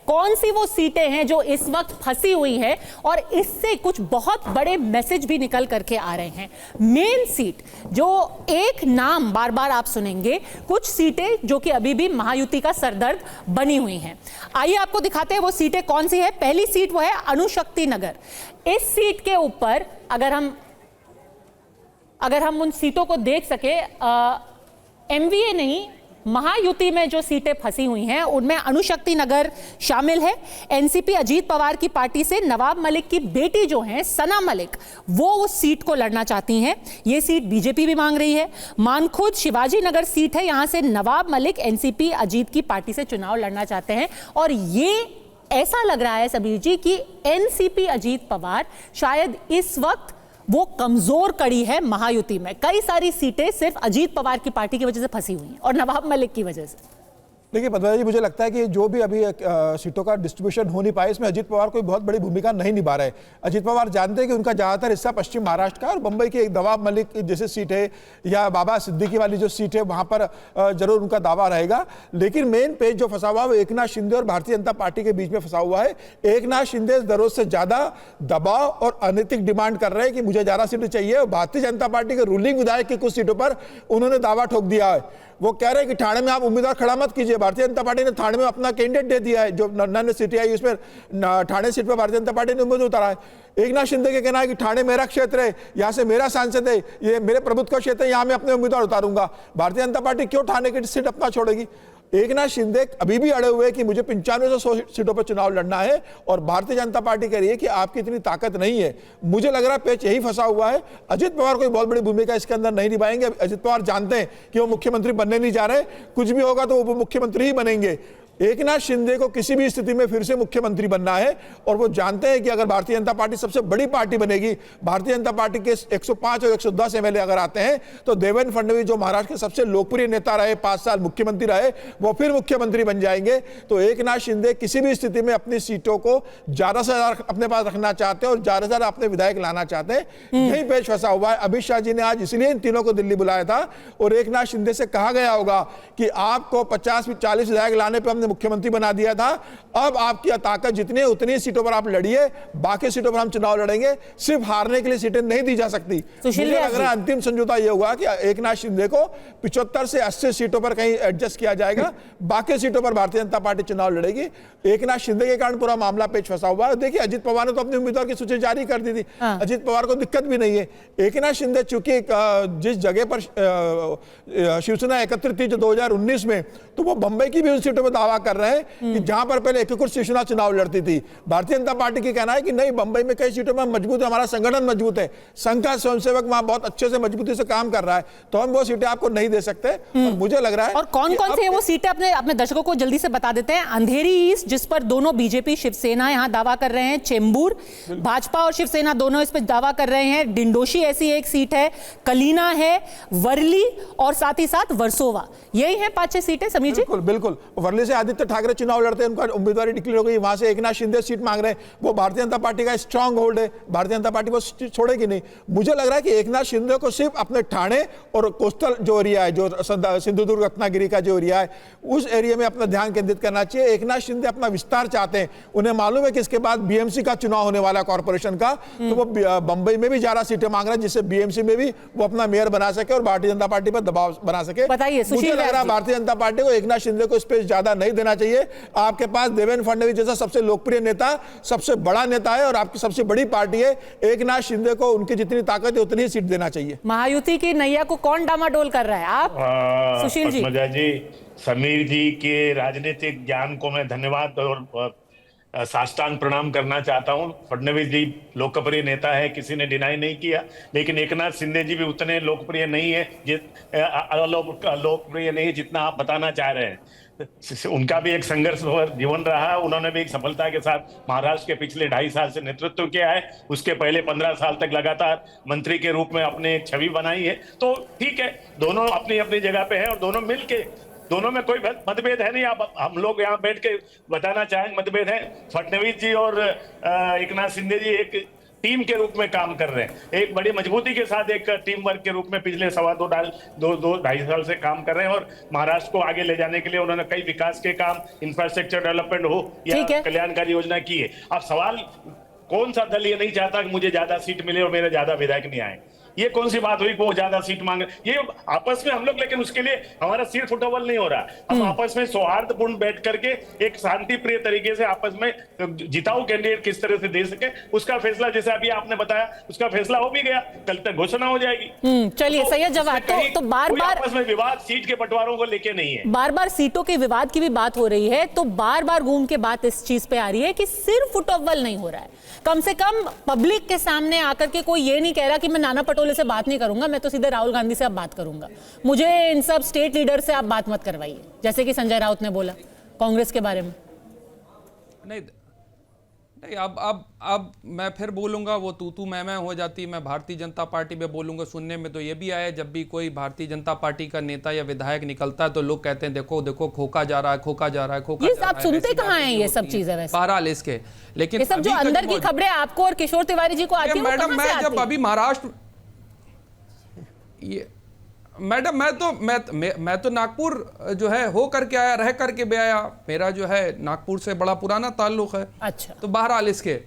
कौन सी वो सीटें हैं जो इस वक्त फंसी हुई है, और इससे कुछ बहुत बड़े मैसेज भी निकल करके आ रहे हैं। मेन सीट जो एक नाम बार बार आप सुनेंगे, कुछ सीटें जो कि अभी भी महायुति का सरदर्द बनी हुई हैं। आइए आपको दिखाते हैं वो सीटें कौन सी है। पहली सीट वो है अणुशक्ति नगर। इस सीट के ऊपर अगर हम उन सीटों को देख सके, एमवीए नहीं, महायुति में जो सीटें फंसी हुई हैं उनमें अणुशक्ति नगर शामिल है। एनसीपी अजीत पवार की पार्टी से नवाब मलिक की बेटी जो है सना मलिक, वो उस सीट को लड़ना चाहती हैं। ये सीट बीजेपी भी मांग रही है। मानखुद शिवाजी नगर सीट है, यहां से नवाब मलिक एनसीपी अजीत की पार्टी से चुनाव लड़ना चाहते हैं। और ये ऐसा लग रहा है समीर जी कि एनसीपी अजीत पवार शायद इस वक्त वो कमजोर कड़ी है महायुति में। कई सारी सीटें सिर्फ अजीत पवार की पार्टी की वजह से फंसी हुई हैं और नवाब मलिक की वजह से। देखिए पद्मा जी, मुझे लगता है कि जो भी अभी सीटों का डिस्ट्रीब्यूशन हो नहीं पाया, इसमें अजीत पवार कोई बहुत बड़ी भूमिका नहीं निभा रहे। अजीत पवार जानते हैं कि उनका ज़्यादातर हिस्सा पश्चिम महाराष्ट्र का, और मुंबई की एक नवाब मलिक जैसे सीट है या बाबा सिद्दीकी वाली जो सीट है वहाँ पर जरूर उनका दावा रहेगा। लेकिन मेन पेज जो फंसा हुआ है वो एकनाथ शिंदे और भारतीय जनता पार्टी के बीच में फंसा हुआ है। एकनाथ शिंदे जरूरत से ज़्यादा दबाव और अनैतिक डिमांड कर रहे हैं कि मुझे ज़्यादा सीटें चाहिए, और भारतीय जनता पार्टी के रूलिंग विधायक की कुछ सीटों पर उन्होंने दावा ठोक दिया है। वो कह रहे हैं कि ठाणे में आप उम्मीदवार खड़ा मत कीजिए। भारतीय जनता पार्टी ने ठाणे में अपना कैंडिडेट दे दिया है, जो नन्हे सीटें आई उसमें ठाणे सीट पर भारतीय जनता पार्टी ने उम्मीदवार उतारा है। एकनाथ शिंदे का कहना है कि ठाणे मेरा क्षेत्र है, यहाँ से मेरा सांसद है, ये मेरे प्रभुत्व का क्षेत्र है, यहाँ मैं अपने उम्मीदवार उतारूंगा। भारतीय जनता पार्टी क्यों ठाणे की सीट अपना छोड़ेगी? एकनाथ शिंदे अभी भी अड़े हुए हैं कि मुझे 95 से 100 सीटों पर चुनाव लड़ना है, और भारतीय जनता पार्टी कह रही है कि आपकी इतनी ताकत नहीं है। मुझे लग रहा है पेच यही फंसा हुआ है। अजीत पवार कोई बहुत बड़ी भूमिका इसके अंदर नहीं निभाएंगे। अजीत पवार जानते हैं कि वो मुख्यमंत्री बनने नहीं जा रहे, कुछ भी होगा तो वो मुख्यमंत्री ही बनेंगे। एकनाथ शिंदे को किसी भी स्थिति में फिर से मुख्यमंत्री बनना है, और वो जानते हैं कि अगर भारतीय जनता पार्टी सबसे बड़ी पार्टी बनेगी, भारतीय जनता पार्टी के 105 और 110 एमएलए अगर आते हैं, तो देवेंद्र फडणवीस जो महाराष्ट्र के सबसे लोकप्रिय नेता रहे, 5 साल मुख्यमंत्री रहे, वो फिर मुख्यमंत्री बन जाएंगे। तो एकनाथ शिंदे किसी भी स्थिति में अपनी सीटों को ज्यादा से ज्यादा अपने पास रखना चाहते हैं और ज्यादा से ज्यादा अपने विधायक लाना चाहते हैं। यही पेच फंसा हुआ है। अमित शाह जी ने आज इसलिए इन तीनों को दिल्ली बुलाया था, और एकनाथ शिंदे से कहा गया होगा कि आपको 50-40 विधायक लाने पर हमने मुख्यमंत्री बना दिया था, अब आपकी ताकत जितनी है उतनी सीटों पर आप लड़िए, बाकी सीटों पर हम चुनाव लड़ेंगे, सिर्फ हारने के लिए सीटें नहीं दी जा सकती। मुझे लग रहा है अंतिम समझौता यह हुआ कि एकनाथ शिंदे को 75 से 80 सीटों पर कहीं एडजस्ट किया जाएगा, बाकी सीटों पर भारतीय जनता पार्टी चुनाव लड़ेगी। एकनाथ शिंदे के कारण पूरा मामला पेच फंसा हुआ है। देखिए अजीत पवार ने तो अपने उम्मीदवार की सूची जारी कर दी थी। अजीत पवार को दिक्कत भी नहीं है। एकनाथ शिंदे चूंकि जिस जगह पर शिवसेना एकत्रित थी जो 2019 में, तो वो बंबई की भी उन सीटों पर दावा कर रहे हैं कि जहां पर पहले एकीकृत शिवसेना चुनाव लड़ती थी। भारतीय जनता पार्टी की कहना है कि नहीं, बंबई में कई सीटों में मजबूत है, हमारा संगठन मजबूत है, संघ का स्वयंसेवक वहां बहुत अच्छे से मजबूती से काम कर रहा है, तो हम वो सीटें आपको नहीं दे सकते। और मुझे लग रहा है, और कौन कौन से वो सीटें अपने दर्शकों को जल्दी से बता देते हैं। अंधेरी ईस्ट, जिस पर दोनों बीजेपी शिवसेना यहां दावा कर रहे हैं, चेंबूर, भाजपा और शिवसेना दोनों इस पर दावा कर रहे हैं, डिंडोशी ऐसी एक सीट है, कलीना है, वर्ली और साथ ही साथ वर्सोवा। यही है 5-6 सीटें समीर जी। बिल्कुल बिल्कुल। वर्ली से आदित्य ठाकरे चुनाव लड़ते हैं, उनका उम्मीदवारी डिक्लेयर हो गई। वहां से एकनाथ शिंदे सीट मांग रहे हैं, वो भारतीय जनता पार्टी का स्ट्रांग होल्ड है, भारतीय जनता पार्टी को छोड़ेगी नहीं। मुझे लग रहा है कि एकनाथ शिंदे को सिर्फ अपने ठाणे और कोस्टल जो एरिया है, जो सिंधुदुर्ग रत्नागिरी का जो एरिया है, उस एरिया में अपना ध्यान केंद्रित करना चाहिए। एकनाथ शिंदे अपना विस्तार चाहते हैं, उन्हें मालूम है कि इसके बाद बीएमसी का चुनाव होने वाला है कॉर्पोरेशन का, तो वो बंबई में भी ज्यादा सीटें मांग रहे हैं, जिससे बीएमसी में भी वो अपना मेयर बना सके और भारतीय जनता पार्टी पर दबाव बना सके। बताइए मुझे लग रहा है भारतीय जनता पार्टी को एकनाथ शिंदे को स्पेस ज्यादा नहीं देना चाहिए। आपके पास देवेंद्र फडणवीस जैसा सबसे लोकप्रिय नेता, सबसे बड़ा नेता है, और आपकी सबसे बड़ी पार्टी है। एकनाथ शिंदे को उनकी जितनी ताकत है उतनी ही सीट देना चाहिए। महायुति की नैया को कौन डामाडोल कर रहा है? आप सुशील जी। समीर जी के राजनीतिक ज्ञान को मैं धन्यवाद और साष्टांग प्रणाम करना चाहता हूं। फडणवीस जी लोकप्रिय नेता है, किसी ने डिनाई नहीं किया, लेकिन एकनाथ शिंदे जी भी उतने लोकप्रिय नहीं है, लोकप्रिय नहीं जितना आप बताना चाह रहे हैं। उनका भी एक संघर्ष जीवन रहा है, उन्होंने भी एक सफलता के साथ महाराष्ट्र के पिछले 2.5 साल से नेतृत्व किया है, उसके पहले 15 साल तक लगातार मंत्री के रूप में अपने एक छवि बनाई है। तो ठीक है, दोनों अपनी अपनी जगह पे हैं और दोनों मिलके, दोनों में कोई मतभेद है नहीं। आप हम लोग यहाँ बैठ के बताना चाहेंगे मतभेद है। फडणवीस जी और एकनाथ शिंदे जी एक टीम के रूप में काम कर रहे हैं, एक बड़ी मजबूती के साथ एक टीम वर्क के रूप में पिछले दो ढाई साल से काम कर रहे हैं। और महाराष्ट्र को आगे ले जाने के लिए उन्होंने कई विकास के काम, इंफ्रास्ट्रक्चर डेवलपमेंट हो या कल्याणकारी योजना की है। अब सवाल, कौन सा दल ये नहीं चाहता कि मुझे ज्यादा सीट मिले और मेरे ज्यादा विधायक नहीं आए? ये कौन सी बात हुई कि वो ज्यादा सीट मांगे? ये आपस में हम लोग, लेकिन उसके लिए हमारा सिर फुटबॉल नहीं हो रहा। हम आपस में सौहार्दपूर्ण बैठ करके एक शांति प्रिय तरीके से आपस में जिताऊ कैंडिडेट किस तरह से दे सके, उसका फैसला, जैसे अभी आपने बताया, उसका फैसला हो भी गया, कल तक घोषणा हो जाएगी। चलिए सैयद जवाद, तो बार बार आपस में विवाद सीट के बंटवारों को लेके नहीं है, बार बार सीटों के विवाद की भी बात हो रही है, तो बार बार घूम के बात इस चीज पे आ रही है कि सिर्फ फुटबॉल नहीं हो रहा है। कम से कम पब्लिक के सामने आकर के कोई ये नहीं कह रहा कि मैं नाना पटोले से बात नहीं करूंगा, मैं तो सीधे राहुल गांधी से अब बात करूंगा, मुझे इन सब स्टेट लीडर से आप बात मत करवाइए, जैसे कि संजय राउत ने बोला कांग्रेस के बारे में। नहीं, अब मैं फिर बोलूंगा, वो तू मैं हो जाती। मैं भारतीय जनता पार्टी में बोलूंगा। सुनने में तो ये भी आया, जब भी कोई भारतीय जनता पार्टी का नेता या विधायक निकलता है तो लोग कहते हैं देखो देखो खोका जा रहा है, खोका जा रहा है, खोका जा रहा है। आप सुनते कहाँ हैं ये सब चीजें? वैसे बहरहाल इसके, लेकिन ये सब जो अंदर की खबरें आपको और किशोर तिवारी जी को आती है, मैडम, मैं जब अभी महाराष्ट्र, ये मैडम, मैं तो नागपुर जो है हो करके आया, रह करके भी आया, मेरा जो है नागपुर से बड़ा पुराना ताल्लुक है। अच्छा, तो बहरहाल इसके